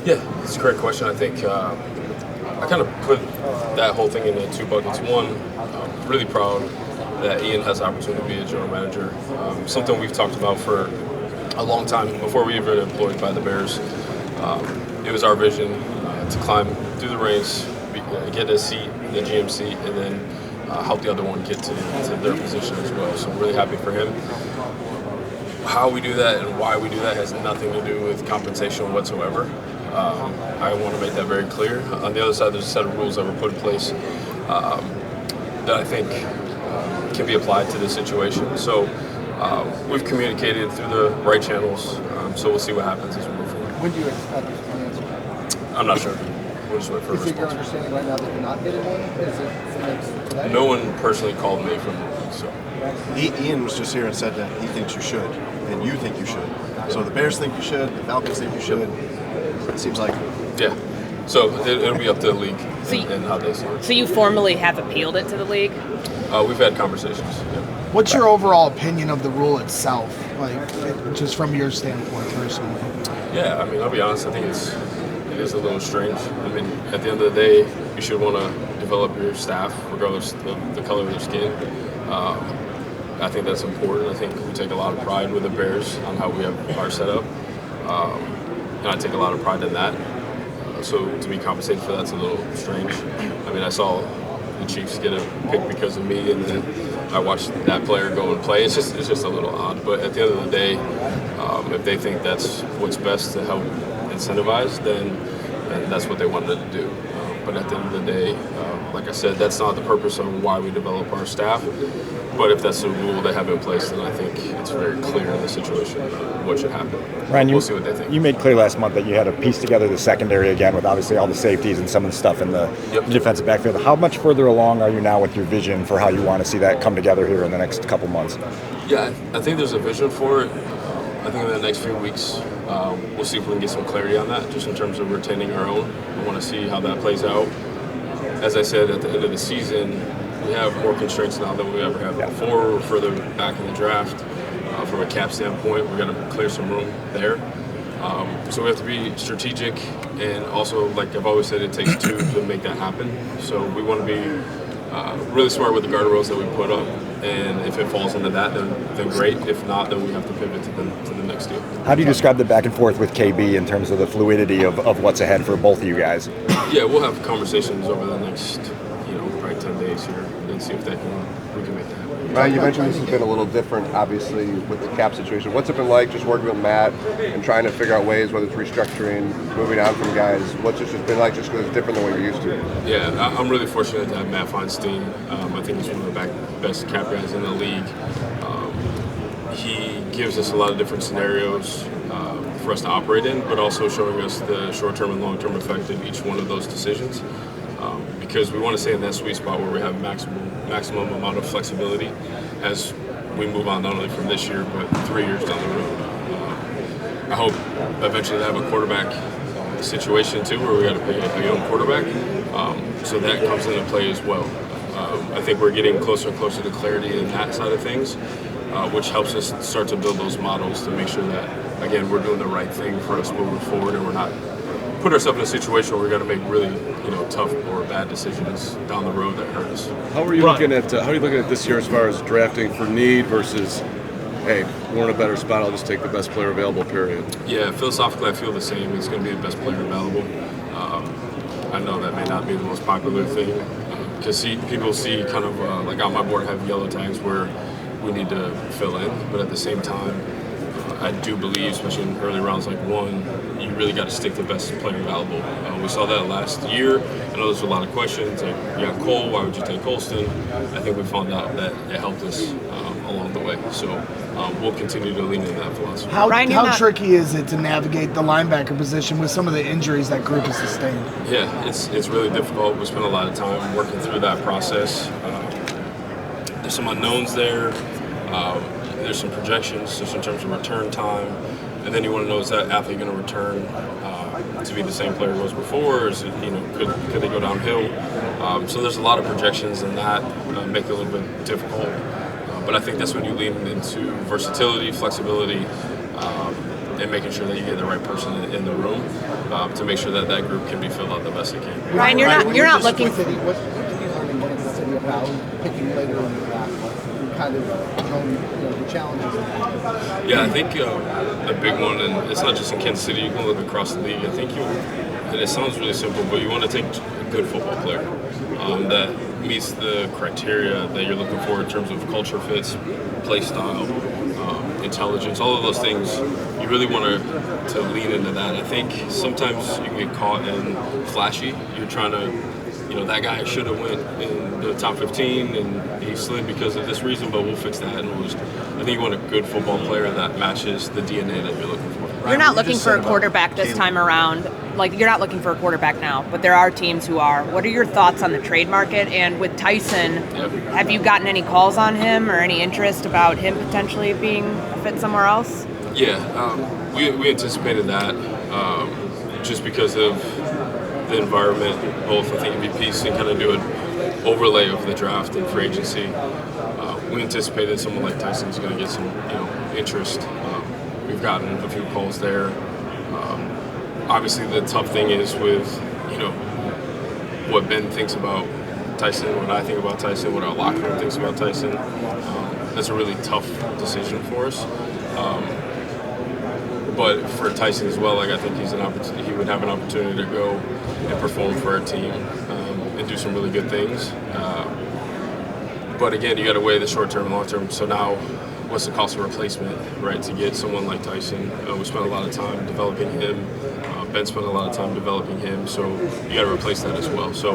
Yeah, it's a great question. I think I kind of put that whole thing into two buckets. One, I'm really proud that Ian has the opportunity to be a general manager. Something we've talked about for a long time before we were employed by the Bears. It was our vision to climb through the ranks, get a seat in the GM seat, and then help the other one get to their position as well. So I'm really happy for him. How we do that and why we do that has nothing to do with compensation whatsoever. I want to make that very clear. On the other side, there's a set of rules that were put in place that I think can be applied to this situation. So we've communicated through the right channels, so we'll see what happens as we move forward. When do you expect an answer? I'm not sure. We'll just wait for a Is it your response. understanding right now that you're not getting one? Is it today? No one personally called me from the league, so. Ian was just here and said that he thinks you should, and you think you should. So the Bears think you should, the Falcons think you should. It seems like. Yeah. So it'll be up to the league So you- and how they see it. So you formally have appealed it to the league? We've had conversations. Yeah. What's your overall opinion of the rule itself? Like, just from your standpoint personally? Yeah, I mean, I'll be honest. I think it is a little strange. I mean, at the end of the day, you should want to develop your staff, regardless of the color of their skin. I think that's important. I think we take a lot of pride with the Bears on how we have our setup, and I take a lot of pride in that. So to be compensated for that's a little strange. I mean, I saw the Chiefs get a pick because of me, and then I watched that player go and play. It's just a little odd. But at the end of the day, if they think that's what's best to help incentivize, then that's what they wanted to do. But at the end of the day, like I said, that's not the purpose of why we develop our staff. But if that's the rule they have in place, then I think it's very clear in the situation what should happen. Ryan, We'll see what they think. you made clear last month that you had to piece together the secondary again with obviously all the safeties and some of the stuff in the defensive backfield. How much further along are you now with your vision for how you want to see that come together here in the next couple months? Yeah, I think there's a vision for it. I think in the next few weeks, we'll see if we can get some clarity on that, just in terms of retaining our own. I want to see how that plays out. As I said, at the end of the season, we have more constraints now than we ever have before. We're further back in the draft. From a cap standpoint, we're going to clear some room there. So we have to be strategic, and also, like I've always said, it takes two to make that happen. So we want to be really smart with the guardrails that we put up, and if it falls into that, then great. If not, then we have to pivot to the next deal. How do you describe the back and forth with KB in terms of the fluidity of what's ahead for both of you guys? Yeah, we'll have conversations over the next, probably 10 days here, and see if we can make that happen. Ryan, you mentioned this has been a little different, obviously, with the cap situation. What's it been like just working with Matt and trying to figure out ways, whether it's restructuring, moving on from guys? What's it just been like just because it's different than what you're used to? Yeah, I'm really fortunate to have Matt Feinstein. I think he's one of the best cap guys in the league. He gives us a lot of different scenarios for us to operate in, but also showing us the short-term and long-term effect of each one of those decisions. Because we want to stay in that sweet spot where we have maximum amount of flexibility as we move on, not only from this year, but 3 years down the road. I hope eventually to have a quarterback situation too, where we got to pay a young quarterback. So that comes into play as well. I think we're getting closer and closer to clarity in that side of things, which helps us start to build those models to make sure that, again, we're doing the right thing for us moving forward, and we're not put ourselves in a situation where we got to make really, tough or bad decisions down the road that hurt us. How are you looking at this year as far as drafting for need versus, hey, we're in a better spot, I'll just take the best player available, period? Yeah, philosophically, I feel the same. It's going to be the best player available. I know that may not be the most popular thing because people see kind of like on my board I have yellow tags where we need to fill in, but at the same time, I do believe, especially in early rounds like one, you really got to stick to the best player available. We saw that last year. I know there's a lot of questions. Like, you got Cole, why would you take Colston? I think we found out that it helped us along the way. So we'll continue to lean in that philosophy. How tricky is it to navigate the linebacker position with some of the injuries that group has sustained? Yeah, it's really difficult. We spent a lot of time working through that process. There's some unknowns there. There's some projections just in terms of return time, and then you want to know, is that athlete going to return to be the same player he was before, or is it, could they go downhill? So there's a lot of projections in that make it a little bit difficult, but I think that's when you lean into versatility, flexibility, and making sure that you get the right person in the room to make sure that that group can be filled out the best it can. Ryan, you're not looking for. What did you learn in Kansas City about picking later in the draft? Kind of the challenges. Yeah, I think a big one, and it's not just in Kansas City, you can look across the league. I think and it sounds really simple, but you want to take a good football player that meets the criteria that you're looking for in terms of culture fits, play style, intelligence, all of those things. You really want to lean into that. I think sometimes you can get caught in flashy. You're trying to, that guy should have went in the top 15 and he slid because of this reason, but we'll fix that. And I think you want a good football player that matches the DNA that you're looking for. You're not looking for a quarterback this time around. Like, you're not looking for a quarterback now, but there are teams who are. What are your thoughts on the trade market? And with Tyson, have you gotten any calls on him or any interest about him potentially being a fit somewhere else? Yeah, we anticipated that just because of the environment. Both, I think it'd be peace and kind of do an overlay of the draft and free agency. We anticipated someone like Tyson's going to get some interest. We've gotten a few calls there. Obviously, the tough thing is with what Ben thinks about Tyson, what I think about Tyson, what our locker room thinks about Tyson. That's a really tough decision for us. But for Tyson as well, I think he would have an opportunity to go and perform for our team and do some really good things. But again, you got to weigh the short term and long term. So now, what's the cost of replacement, right? To get someone like Tyson, we spent a lot of time developing him. Ben spent a lot of time developing him, so you got to replace that as well. So,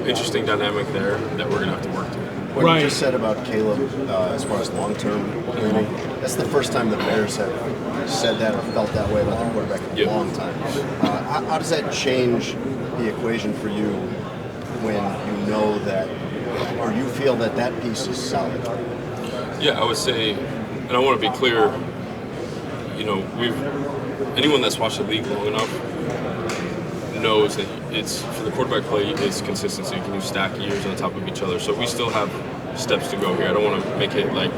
interesting dynamic there that we're gonna have to work through. What you just said about Caleb, as far as long-term planning, that's the first time the Bears have said that or felt that way about their quarterback in a long time. How does that change the equation for you when you know that, or you feel that that piece is solid? Yeah, I would say, and I want to be clear, anyone that's watched the league long enough knows that it's, for the quarterback play, it's consistency. Can you stack years on top of each other? So we still have steps to go here. I don't want to make it like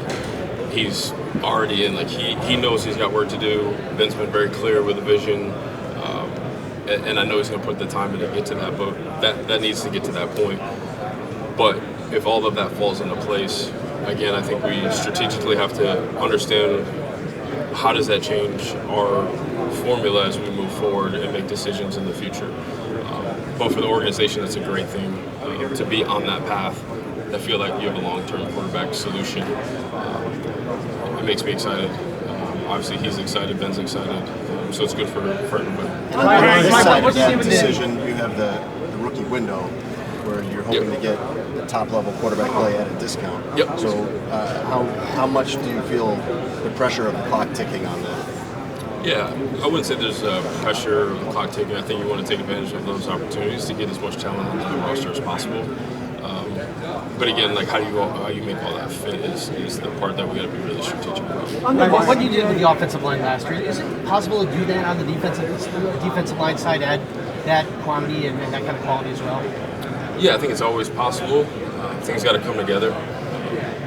he's already in. Like he knows he's got work to do. Ben's been very clear with the vision, and I know he's going to put the time in to get to that. But that needs to get to that point. But if all of that falls into place, again, I think we strategically have to understand how does that change our formula as we move forward and make decisions in the future. But for the organization, it's a great thing to be on that path. I feel like you have a long-term quarterback solution. It makes me excited. Obviously, he's excited, Ben's excited, so it's good for everybody. And on this side of that decision, you have the rookie window where you're hoping to get the top-level quarterback play at a discount. Yep. So how much do you feel the pressure of the clock ticking on that? Yeah, I wouldn't say there's pressure of the clock ticking. I think you want to take advantage of those opportunities to get as much talent onto the roster as possible. But again, like how you make all that fit is the part that we got to be really strategic about. What you did with the offensive line last year, is it possible to do that on the defensive line side, add that quantity and that kind of quality as well? Yeah, I think it's always possible. Things got to come together.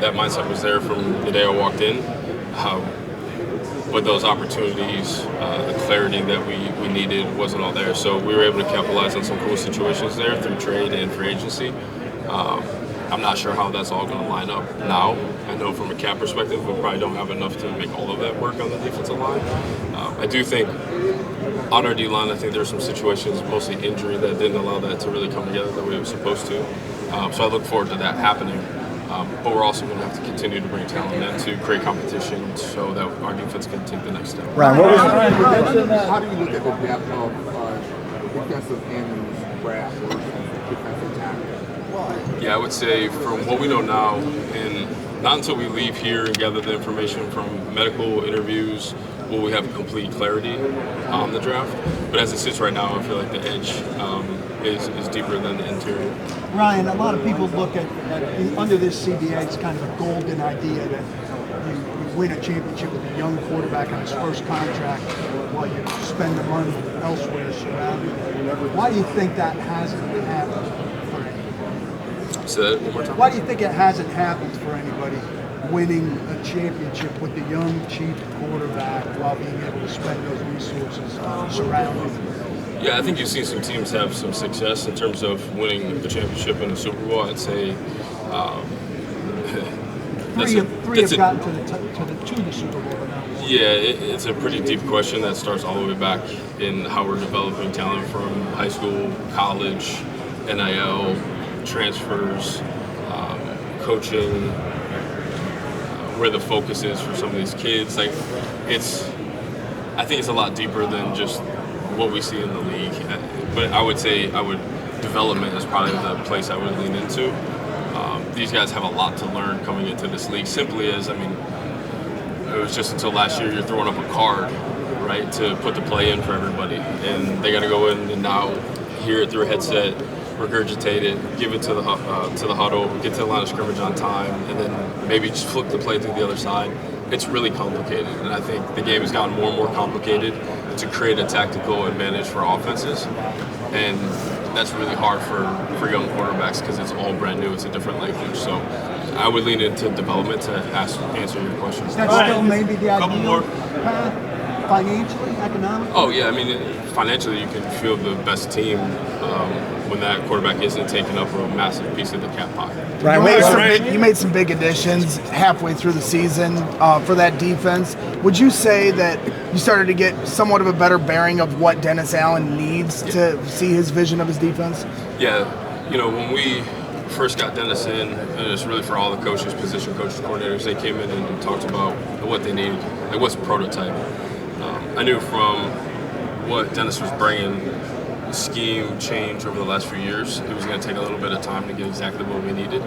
That mindset was there from the day I walked in. But those opportunities, the clarity that we needed wasn't all there. So we were able to capitalize on some cool situations there through trade and free agency. I'm not sure how that's all going to line up now. I know from a cap perspective, we probably don't have enough to make all of that work on the defensive line. I do think on our D-line, I think there's some situations, mostly injury, that didn't allow that to really come together the way it was supposed to. So I look forward to that happening. But we're also going to have to continue to bring talent in to create competition so that our defense can take the next step. Ryan, how do you look at the depth of defensive ends draft versus defensive tackle? Yeah, I would say from what we know now, and not until we leave here and gather the information from medical interviews will we have complete clarity on the draft. But as it sits right now, I feel like the edge is deeper than the interior. Ryan, a lot of people look at under this CBA as kind of a golden idea that you win a championship with a young quarterback on his first contract while you spend the money elsewhere surrounding him. Why do you think that hasn't happened for anybody? Say that one more time. Why do you think it hasn't happened for anybody winning a championship with the young, cheap quarterback while being able to spend those resources surrounding him? Yeah, I think you've seen some teams have some success in terms of winning the championship and the Super Bowl. I'd say Three have gotten to the Super Bowl. Yeah, it's a pretty deep question that starts all the way back in how we're developing talent from high school, college, NIL, transfers, coaching, where the focus is for some of these kids. Like, I think it's a lot deeper than just what we see in the league. But I would say development is probably the place I would lean into. These guys have a lot to learn coming into this league. Simply as, it was just until last year you're throwing up a card, right, to put the play in for everybody, and they got to go in and now hear it through a headset, regurgitate it, give it to the huddle, get to the line of scrimmage on time, and then maybe just flip the play to the other side. It's really complicated, and I think the game has gotten more and more complicated to create a tactical advantage for offenses, and that's really hard for young quarterbacks because it's all brand new. It's a different language. So I would lean into development to answer your question. Is that still maybe the ideal path, financially, economically? Oh, yeah. Financially, you can field the best team when that quarterback isn't taking up a massive piece of the cap pocket. Right. You made some big additions halfway through the season for that defense. Would you say that you started to get somewhat of a better bearing of what Dennis Allen needs to see his vision of his defense? Yeah. When we first got Dennis in, it was really for all the coaches, position coaches, coordinators. They came in and talked about what they need, like what's the prototype. I knew from what Dennis was bringing, scheme change over the last few years, it was going to take a little bit of time to get exactly what we needed.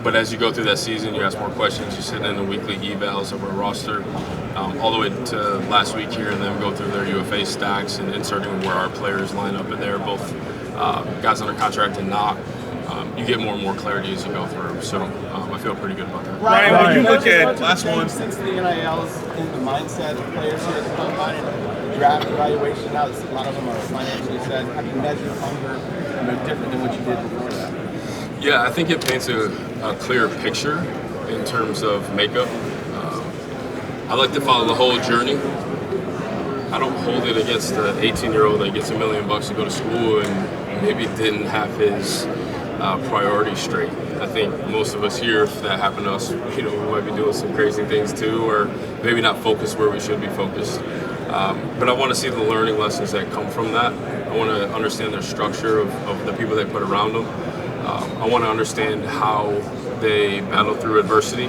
But as you go through that season, you ask more questions. You sit in the weekly evals of our roster, all the way to last week here, and then go through their UFA stacks and inserting where our players line up in there, both guys under contract and not. You get more and more clarity as you go through. So I feel pretty good about that. Ryan, when you look at last one, since the NILs in the mindset of players here at the combine and draft evaluation, now a lot of them are financially set. How do you measure hunger different than what you did before that? Yeah, I think it paints a clear picture in terms of makeup. I like to follow the whole journey. I don't hold it against the 18-year-old that gets $1 million to go to school and maybe didn't have his priorities straight. I think most of us here, if that happened to us, we might be doing some crazy things too, or maybe not focused where we should be focused. But I want to see the learning lessons that come from that. I want to understand their structure of the people they put around them. I want to understand how they battle through adversity.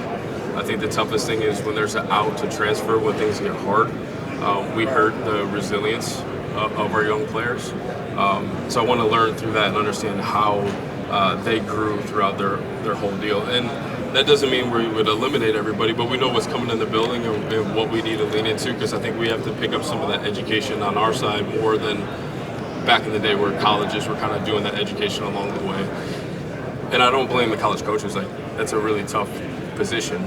I think the toughest thing is when there's an out to transfer, when things get hard. We hurt the resilience of our young players. So I want to learn through that and understand how they grew throughout their whole deal. And that doesn't mean we would eliminate everybody, but we know what's coming in the building and what we need to lean into, because I think we have to pick up some of that education on our side more than back in the day where colleges were kind of doing that education along the way. And I don't blame the college coaches. Like, that's a really tough position.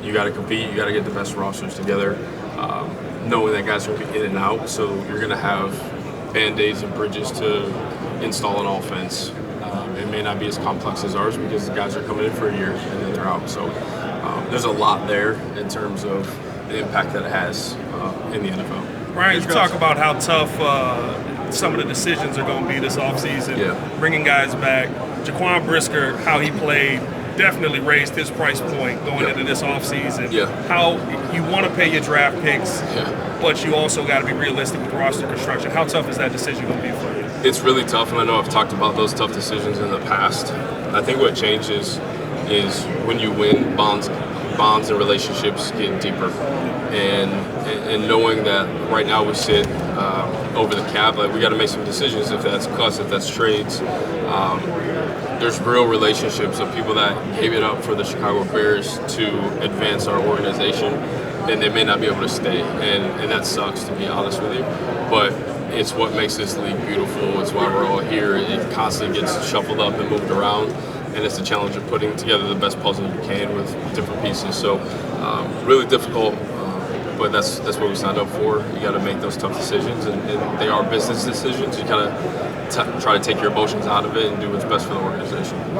You got to compete. You got to get the best rosters together, knowing that guys are going to be in and out. So you're going to have Band-Aids and bridges to install an offense. It may not be as complex as ours because the guys are coming in for a year and then they're out. So there's a lot there in terms of the impact that it has in the NFL. Ryan, you talk about how tough some of the decisions are going to be this offseason, bringing guys back. Jaquan Brisker, how he played, definitely raised his price point going into this offseason. How you want to pay your draft picks, but you also got to be realistic with roster construction. How tough is that decision going to be for you? It's really tough, and I know I've talked about those tough decisions in the past. I think what changes is when you win, bonds and relationships get deeper. And knowing that right now we sit over the cap, like we got to make some decisions if that's cuts, if that's trades. There's real relationships of people that gave it up for the Chicago Bears to advance our organization, and they may not be able to stay, and that sucks, to be honest with you. But it's what makes this league beautiful. It's why we're all here. It constantly gets shuffled up and moved around, and it's the challenge of putting together the best puzzle you can with different pieces. So really difficult, but that's what we signed up for. You got to make those tough decisions, and they are business decisions. You kind of try to take your emotions out of it and do what's best for the organization.